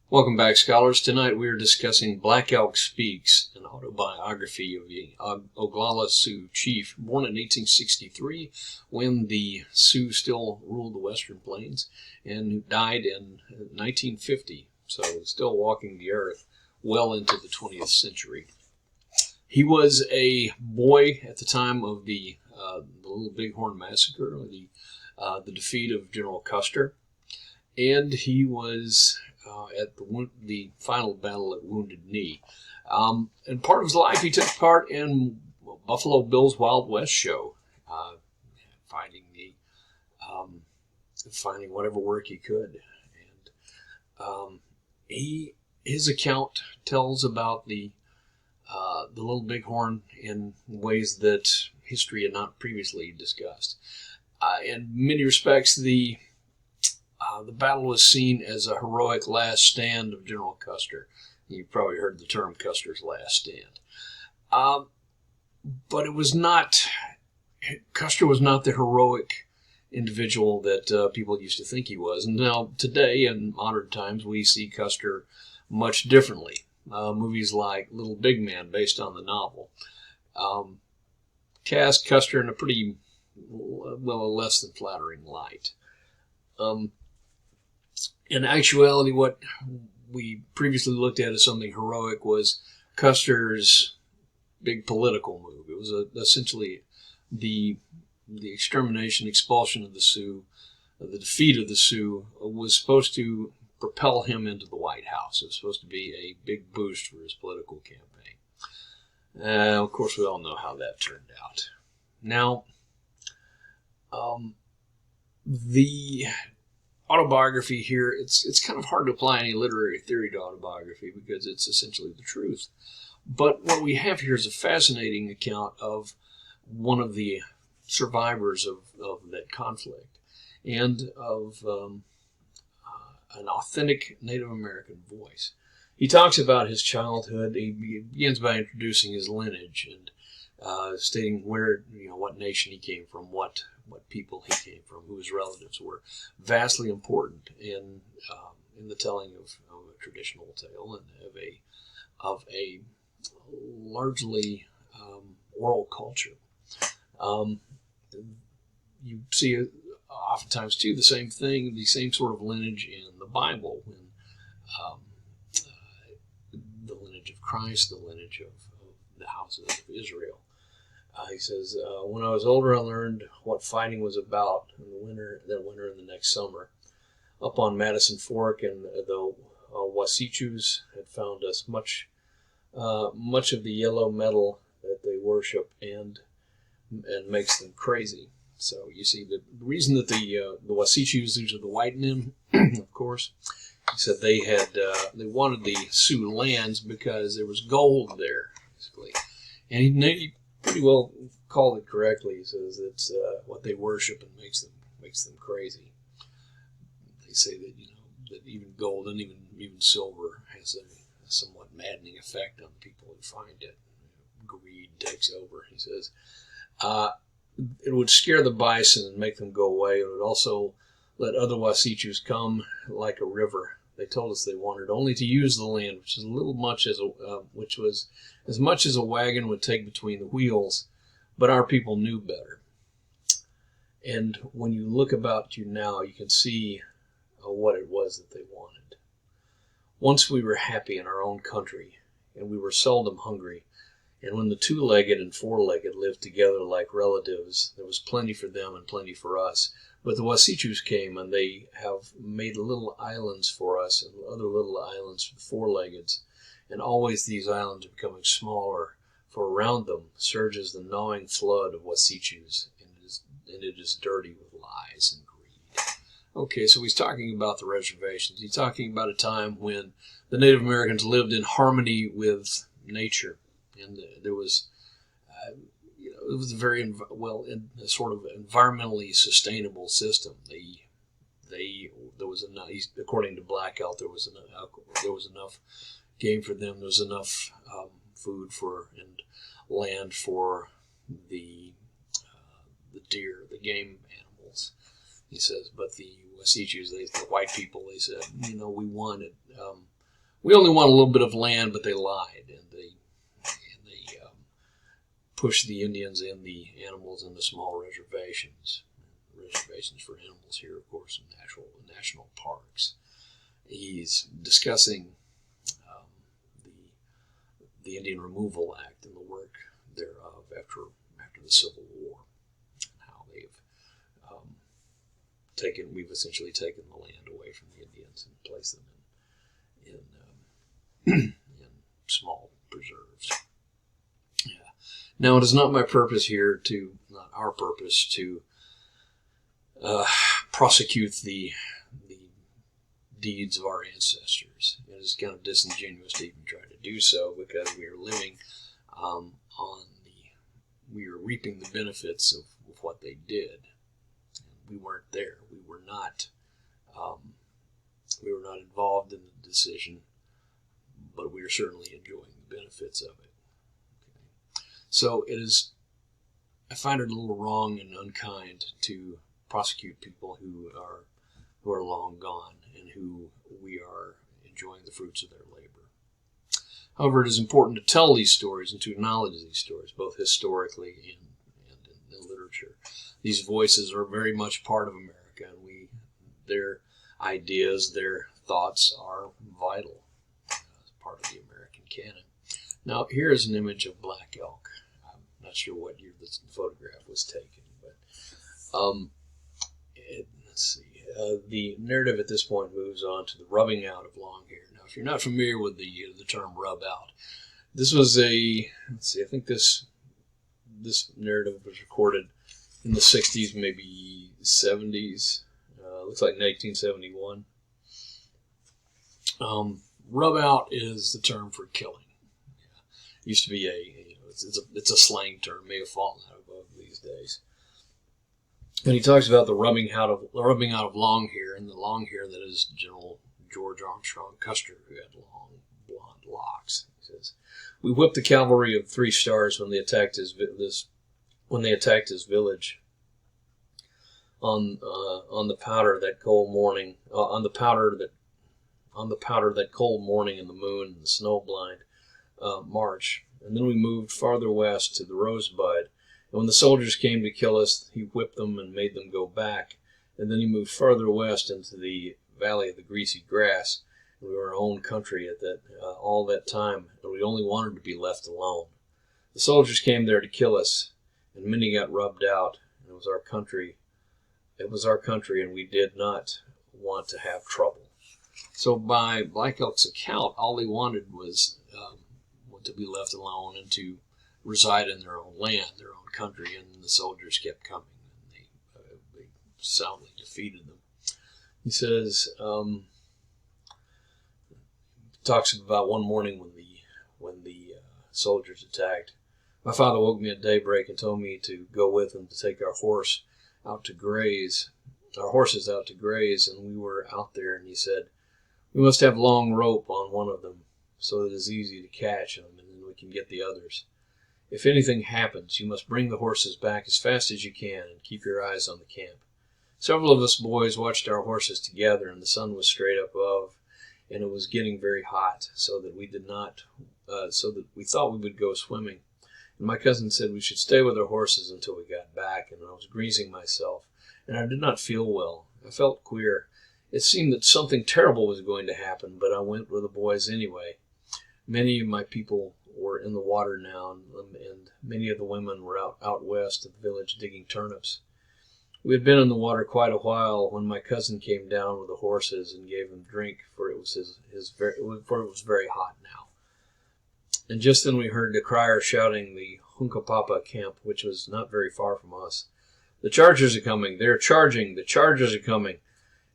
Welcome back, scholars. Tonight we are discussing Black Elk Speaks, an autobiography of the Oglala Sioux chief, born in 1863 when the Sioux still ruled the Western Plains, and who died in 1950, so still walking the earth well into the 20th century. He was a boy at the time of the Little Bighorn Massacre, or the defeat of General Custer, and he was at the final battle at Wounded Knee. And part of his life, he took part in Buffalo Bill's Wild West show, finding whatever work he could. And his account tells about the Little Bighorn in ways that history had not previously discussed. In many respects, the battle was seen as a heroic last stand of General Custer. You've probably heard the term Custer's last stand. But it was not, Custer was not the heroic individual that people used to think he was. And now, today, in modern times, we see Custer much differently. Movies like Little Big Man, based on the novel, cast Custer in a pretty, well, a less than flattering light. In actuality, what we previously looked at as something heroic was Custer's big political move. It was essentially the extermination, expulsion of the Sioux, the defeat of the Sioux was supposed to propel him into the White House. It was supposed to be a big boost for his political campaign. Of course, we all know how that turned out. Now, the autobiography here, it's kind of hard to apply any literary theory to autobiography because it's essentially the truth. But what we have here is a fascinating account of one of the survivors of that conflict and of an authentic Native American voice. He talks about his childhood. He begins by introducing his lineage and stating what nation he came from, what people he came from, who his relatives were. Vastly important in the telling of a traditional tale and of a largely oral culture. You see oftentimes too the same thing, the same sort of lineage in the Bible, when the lineage of Christ, the lineage of the houses of Israel. He says, when I was older, I learned what fighting was about that winter and the next summer. Up on Madison Fork, and the Wasichus had found us much of the yellow metal that they worship and makes them crazy. So you see, the reason that the Wasichus, these are the white men, of course, he said they wanted the Sioux lands because there was gold there, basically. And he pretty well called it correctly. He says it's what they worship and makes them crazy. They say that that even gold and even silver has a somewhat maddening effect on people who find it. Greed takes over. He says it would scare the bison and make them go away. It would also let other Wasichus come like a river. They told us they wanted only to use the land, which was as much as a wagon would take between the wheels, but our people knew better. And when you look about you now, you can see what it was that they wanted. Once we were happy in our own country, and we were seldom hungry, and when the two-legged and four-legged lived together like relatives, there was plenty for them and plenty for us. But the Wasichus came, and they have made little islands for us and other little islands for the four-leggeds. And always these islands are becoming smaller, for around them surges the gnawing flood of Wasichus, and it is dirty with lies and greed. Okay, so he's talking about the reservations. He's talking about a time when the Native Americans lived in harmony with nature, and there was it was a very a sort of environmentally sustainable system. There was enough, according to Black Elk, there was enough game for them. There was enough food and land for the deer, the game animals. He says, but the Wasichus, the white people, they said, we wanted we only want a little bit of land, but they lied, and they pushed the Indians and the animals into small reservations. Reservations for animals here, of course, in national parks. He's discussing the Indian Removal Act and the work thereof after the Civil War, and how we've essentially taken the land away from the Indians and placed them in small preserves. Yeah. Now, it is not my purpose here not our purpose to prosecute the deeds of our ancestors. It is kind of disingenuous to even try to do so, because we are living we are reaping the benefits of what they did. We weren't there. We were not involved in the decision, but we are certainly enjoying the benefits of it. Okay. So I find it a little wrong and unkind to prosecute people who are long gone and who we are enjoying the fruits of their labor. However, it is important to tell these stories and to acknowledge these stories, both historically and in literature. These voices are very much part of America, and their ideas, their thoughts are vital as part of the American canon. Now, here is an image of black elk. I'm not sure what year this photograph was taken, but let's see. The narrative at this point moves on to the rubbing out of long hair. Now, if you're not familiar with the term rub out, this was I think this narrative was recorded in the 60s, maybe 70s. Looks like 1971. Rub out is the term for killing. Yeah. It used to be it's a slang term, may have fallen out of vogue these days. And he talks about the rubbing out of long hair, and the long hair that is General George Armstrong Custer, who had long blonde locks. He says, "We whipped the cavalry of 3 stars when they attacked his village on the powder that cold morning in the moon and the snow blind March. And then we moved farther west to the Rosebud. And when the soldiers came to kill us, he whipped them and made them go back. And then he moved farther west into the valley of the greasy grass. And we were in our own country at all that time, and we only wanted to be left alone. The soldiers came there to kill us, and many got rubbed out. And it was our country, and we did not want to have trouble." So by Black Elk's account, all they wanted was to be left alone and to reside in their own land, their own country, and the soldiers kept coming, and they soundly defeated them. He says, talks about one morning when the soldiers attacked. "My father woke me at daybreak and told me to go with him to take our horses out to graze, and we were out there, and he said, 'We must have long rope on one of them so that it is easy to catch them, and then we can get the others. If anything happens, you must bring the horses back as fast as you can and keep your eyes on the camp.' Several of us boys watched our horses together, and the sun was straight up above, and it was getting very hot, so that we thought we would go swimming. And my cousin said we should stay with our horses until we got back, and I was greasing myself, and I did not feel well. I felt queer. It seemed that something terrible was going to happen, but I went with the boys anyway. Many of my people were in the water now, and many of the women were out west of the village digging turnips. We had been in the water quite a while when my cousin came down with the horses and gave them drink, for it was very hot now. And just then we heard the crier shouting the Hunkapapa camp, which was not very far from us. 'The chargers are coming! They are charging! The chargers are coming!'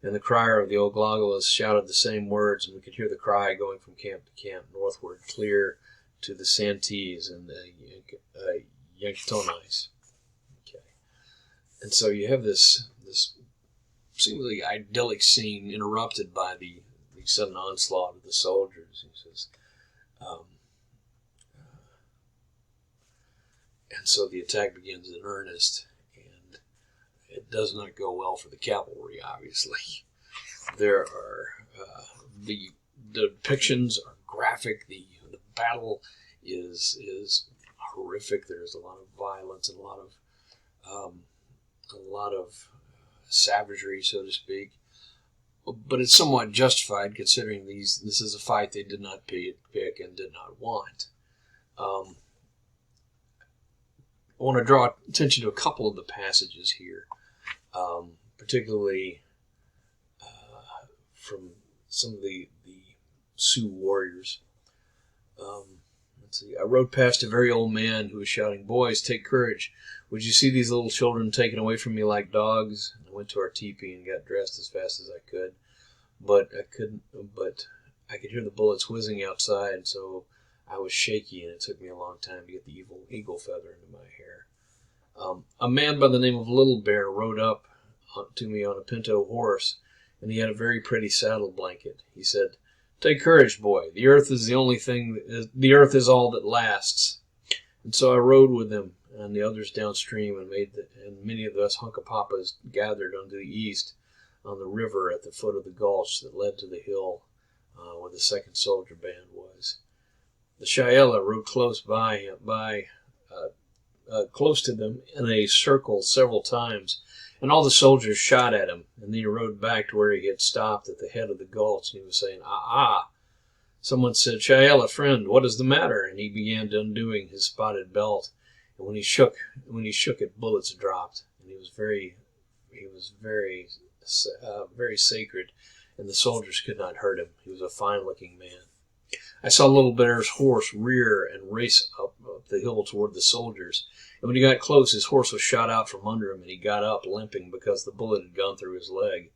And the crier of the Oglagolas shouted the same words, and we could hear the cry going from camp to camp northward, clear to the Santees and the Yanktonais." Okay. And so you have this seemingly idyllic scene interrupted by the sudden onslaught of the soldiers. He says, and so the attack begins in earnest, and it does not go well for the cavalry, obviously. There are the depictions are graphic. The battle is horrific. There's a lot of violence and a lot of savagery, so to speak. But it's somewhat justified considering this is a fight they did not pick and did not want. I want to draw attention to a couple of the passages here, particularly from some of the Sioux warriors. Let's see. I rode past a very old man who was shouting, "Boys, take courage. Would you see these little children taken away from me like dogs?" I went to our teepee and got dressed as fast as I could, but I could hear the bullets whizzing outside, so I was shaky, and it took me a long time to get the eagle feather into my hair. A man by the name of Little Bear rode up to me on a pinto horse, and he had a very pretty saddle blanket. He said, "Take courage, boy. The earth is the earth is all that lasts." And so I rode with him and the others downstream, and many of us Hunkapapas gathered on the east on the river at the foot of the gulch that led to the hill where the second soldier band was. The Cheyenne rode close close to them in a circle several times, and all the soldiers shot at him, and then he rode back to where he had stopped at the head of the gulch, and he was saying, "Ah." Someone said, "Cheyenne, friend, what is the matter?" And he began undoing his spotted belt, and when he shook it, bullets dropped, and he was very sacred, and the soldiers could not hurt him. He was a fine-looking man. I saw Little Bear's horse rear and race up the hill toward the soldiers, and when he got close, his horse was shot out from under him, and he got up limping because the bullet had gone through his leg,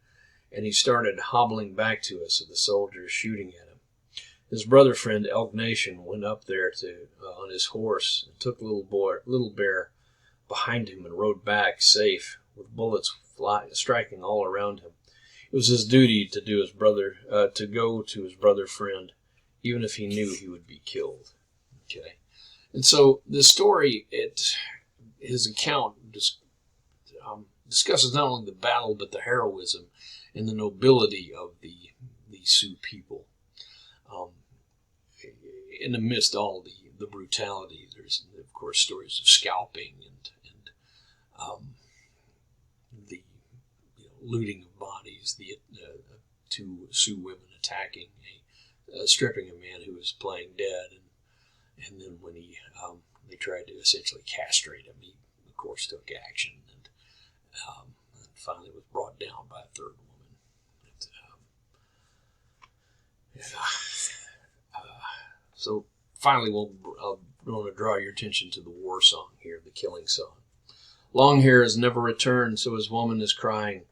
and he started hobbling back to us with the soldiers shooting at him. His brother friend, Elk Nation, went up there on his horse and took Little Bear behind him and rode back safe, with bullets striking all around him. It was his duty to go to his brother friend, even if he knew he would be killed. Okay, and so the story, his account discusses not only the battle but the heroism and the nobility of the Sioux people. In the midst of all the brutality, there's of course stories of scalping and the looting of bodies, the two Sioux women attacking, stripping a man who was playing dead, and then when they tried to essentially castrate him, he of course took action and finally was brought down by a third woman. So finally, I'll want to draw your attention to the war song here, the killing song. Long hair has never returned, so his woman is crying.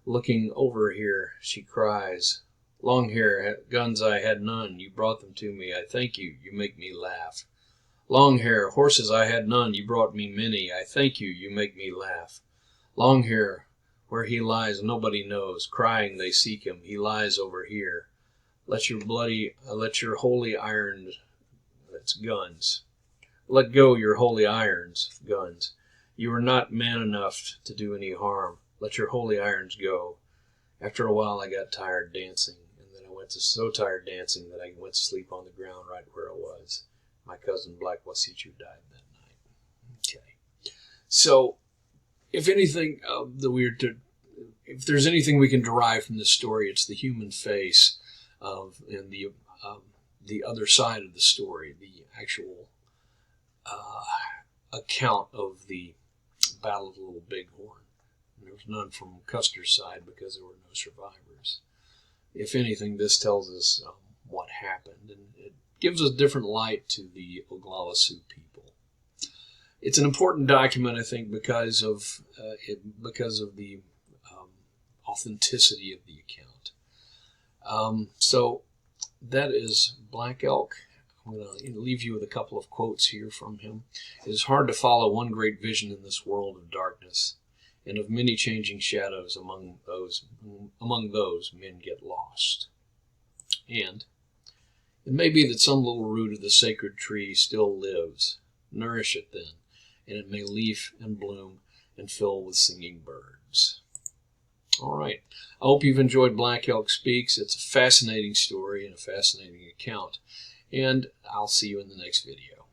Looking over here, she cries. Long hair, guns I had none, you brought them to me, I thank you, you make me laugh. Long hair, horses I had none, you brought me many, I thank you, you make me laugh. Long hair, where he lies nobody knows, crying they seek him, he lies over here. Let your holy irons, that's guns. Let go your holy irons, guns. You are not man enough to do any harm. Let your holy irons go. After a while I got tired dancing, and then I went to so tired dancing that I went to sleep on the ground right where I was. My cousin Black Wasichu died that night. Okay. So, if anything, if there's anything we can derive from this story, it's the human face and the other side of the story, the actual account of the Battle of the Little Bighorn. There was none from Custer's side because there were no survivors. If anything, this tells us what happened, and it gives a different light to the Oglala Sioux people. It's an important document, I think, because of the authenticity of the account. So that is Black Elk. I'm going to leave you with a couple of quotes here from him. It is hard to follow one great vision in this world of darkness, and of many changing shadows. Among those men get lost. And it may be that some little root of the sacred tree still lives. Nourish it then, and it may leaf and bloom and fill with singing birds. All right. I hope you've enjoyed Black Elk Speaks. It's a fascinating story and a fascinating account. And I'll see you in the next video.